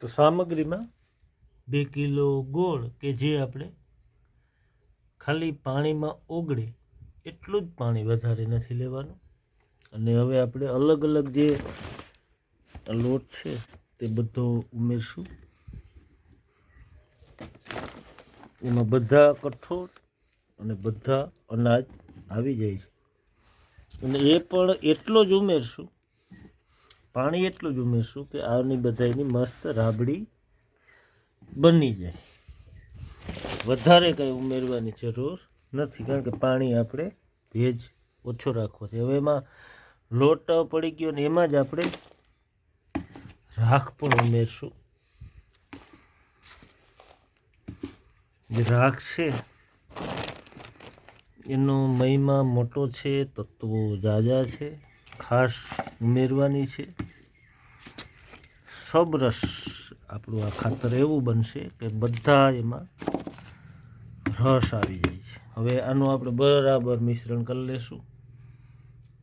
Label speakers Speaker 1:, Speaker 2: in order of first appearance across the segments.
Speaker 1: તો સામગ્રીમાં 2 કિલો ગોળ કે જે આપણે ખાલી પાણીમાં ઓગળે એટલું જ પાણી, વધારે નથી લેવાનું. અને હવે આપણે અલગ અલગ જે લોટ છે તે બધો ઉમેરશું. એમાં બધા કઠોળ અને બધા અનાજ આવી જાય છે. અને એ પણ એટલો જ ઉમેરશું, પાણી એટલું જ ઉમેરશું કે આની બધાની મસ્ત રાબડી બની જાય. વધારે કંઈ ઉમેરવાની જરૂર નથી, કારણ કે પાણી આપણે ભેજ ઓછો રાખવો છે. હવે એમાં લોટ પડી ગયો ને એમાં જ આપણે રાખ પણ ઉમેરશું. જે રાખ છે એનો મહિમા મોટો છે, તત્વો ઝાઝા છે, ખાસ ઉમેરવાની છે. સબરસ આપણું આ ખાતર એવું બનશે કે બધા એમાં રસ આવી જાય છે. હવે આનું આપણે બરાબર મિશ્રણ કરી લેશું.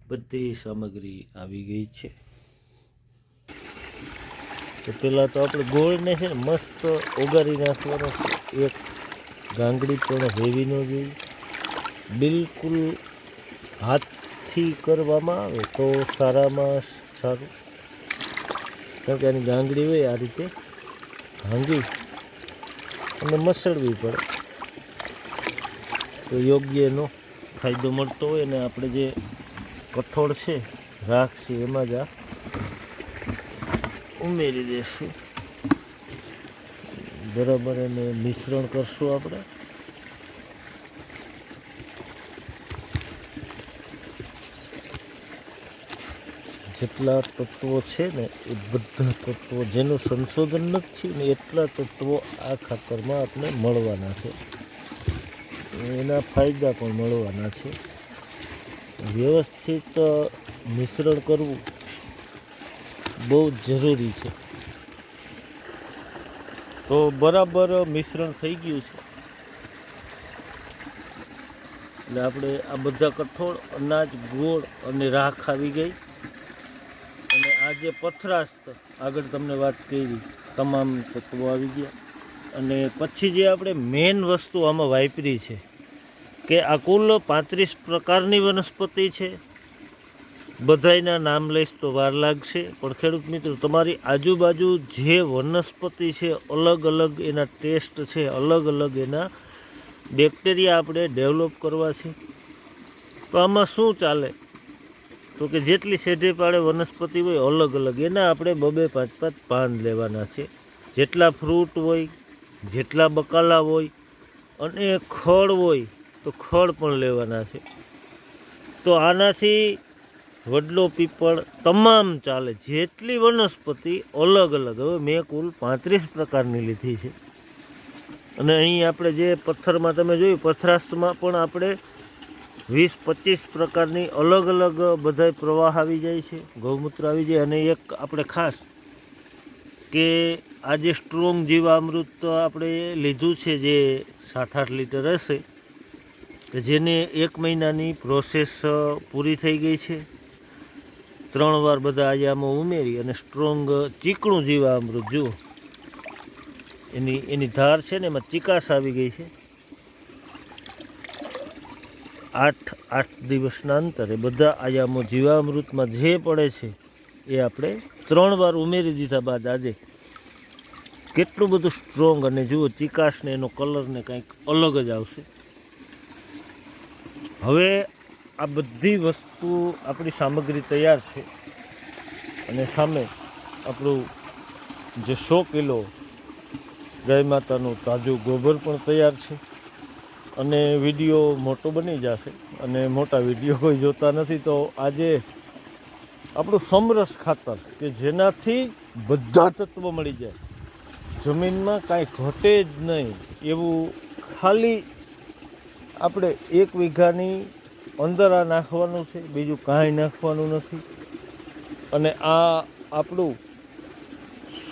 Speaker 1: બધી સામગ્રી આવી ગઈ છે. તો પહેલાં તો આપણે ગોળને છે ને મસ્ત ઓગાળી નાખવાનો છે. એક ગાંગડી પણ હોવી ન જોઈએ. બિલકુલ હાથથી કરવામાં આવે તો સારામાં સારું, કારણ કે આની ગાંગડી હોય આ રીતે ભાંગી અને મસળવી પડે તો યોગ્ય એનો ફાયદો મળતો હોય. અને આપણે જે કઠોળ છે, રાખ છે, એમાં જ આ ઉમેરી દઈશું. બરાબર એને મિશ્રણ કરશું આપણે. જેટલા તત્વો છે ને એ બધા તત્વો, જેનું સંશોધન નથી થયું ને એટલા તત્વો આ ખાતરમાં આપણે મળવાના છે. એના ફાયદા પણ મળવાના છે. વ્યવસ્થિત મિશ્રણ કરવું બહુ જરૂરી છે. તો બરાબર મિશ્રણ થઈ ગયું છે. એટલે આપણે આ બધા કઠોળ, અનાજ, ગોળ અને રાખ આવી ગઈ. અને આ જે પથરાશ આગળ તમને વાત કરી, તમામ તત્વો આવી ગયા. અને પછી જે આપણે મેઇન વસ્તુ આમાં વાપરી છે કે આ કુલ 35 પ્રકારની વનસ્પતિ છે. બધાયના નામ લઈશ તો વાર લાગશે, પણ ખેડૂત મિત્રો તમારી આજુબાજુ જે વનસ્પતિ છે, અલગ અલગ એના ટેસ્ટ છે, અલગ અલગ એના બેક્ટેરિયા આપણે ડેવલપ કરવા છે. તો આમાં શું ચાલે તો કે જેટલી સેઢે પાડે વનસ્પતિ હોય અલગ અલગ, એના આપણે 2-5 પાન લેવાના છે. જેટલા ફ્રૂટ હોય, જેટલા બકાલા હોય અને ખડ હોય તો ખડ પણ લેવાના છે. તો આનાથી વડલો, પીપળ તમામ ચાલે. જેટલી વનસ્પતિ અલગ અલગ. હવે મેં કુલ 35 પ્રકારની લીધી છે. અને અહીં આપણે જે પથ્થરમાં તમે જોયું, પથરાસ્તમાં પણ આપણે 20-25 પ્રકારની અલગ અલગ બધાય પ્રવાહ આવી જાય છે, ગૌમૂત્ર આવી જાય. અને એક આપણે ખાસ કે આ જે સ્ટ્રોંગ જીવામૃત આપણે લીધું છે, જે 7-8 લીટર હશે, કે જેને 1 મહિનાની પ્રોસેસ પૂરી થઈ ગઈ છે. 3 વાર બધા આજે આમાં ઉમેરી અને સ્ટ્રોંગ ચીકણું જીવામૃત જુઓ, એની ધાર છે ને એમાં ચીકાશ આવી ગઈ છે. 8 દિવસના અંતરે બધા આયામો જીવામૃતમાં જે પડે છે એ આપણે 3 વાર ઉમેરી દીધા બાદ આજે કેટલું બધું સ્ટ્રોંગ. અને જુઓ ચીકાશને એનો કલરને કંઈક અલગ જ આવશે. હવે આ બધી વસ્તુ આપણી સામગ્રી તૈયાર છે. અને સામે આપણું જે 100 કિલો ગાય માતાનું તાજું ગોબર પણ તૈયાર છે. અને વિડીયો મોટો બની જશે અને મોટા વિડીયો કોઈ જોતા નથી. તો આજે આપણું સમરસ ખાતર કે જેનાથી બધા તત્વો મળી જાય, જમીનમાં કાંઈ ઘટે જ નહીં એવું, ખાલી આપણે 1 વીઘાની અંદર આ નાખવાનું છે, બીજું કાંઈ નાખવાનું નથી. અને આ આપણું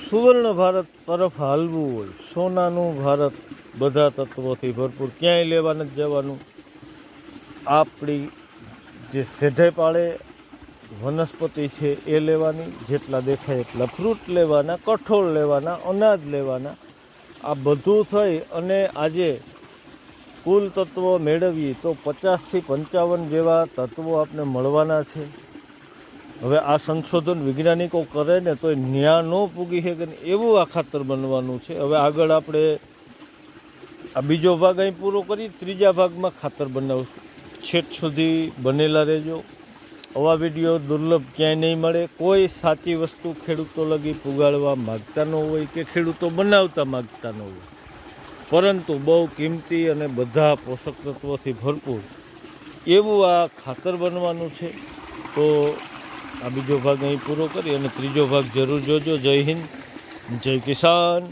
Speaker 1: સુવર્ણ ભારત તરફ હાલવું હોય, સોનાનું ભારત, બધા તત્વોથી ભરપૂર, ક્યાંય લેવા નથી જવાનું. આપણી જે સેઢે પાળે વનસ્પતિ છે એ લેવાની, જેટલા દેખાય એટલા ફ્રૂટ લેવાના, કઠોળ લેવાના, અનાજ લેવાના. આ બધું થઈ અને આજે કુલ તત્વો મેળવીએ તો 50થી 55 જેવા તત્વો આપણે મળવાના છે. હવે આ સંશોધન વૈજ્ઞાનિકો કરે ને તો ન્યા ન પૂગી શકે ને એવું આ ખાતર બનવાનું છે. હવે આગળ આપણે આ બીજો ભાગ અહીં પૂરો કરી, ત્રીજા ભાગમાં ખાતર બનાવશું. છેક સુધી બનેલા રહેજો. આવા વિડીયો દુર્લભ ક્યાંય નહીં મળે. કોઈ સાચી વસ્તુ ખેડૂતો લગી પુગાડવા માગતા ન હોય કે ખેડૂતો બનાવતા માગતા ન હોય, પરંતુ બહુ કિંમતી અને બધા પોષક તત્વોથી ભરપૂર એવું આ ખાતર બનવાનું છે. તો આ બીજો ભાગ અહીં પૂરો કરી અને ત્રીજો ભાગ જરૂર જોજો. જય હિન્દ, જય કિસાન.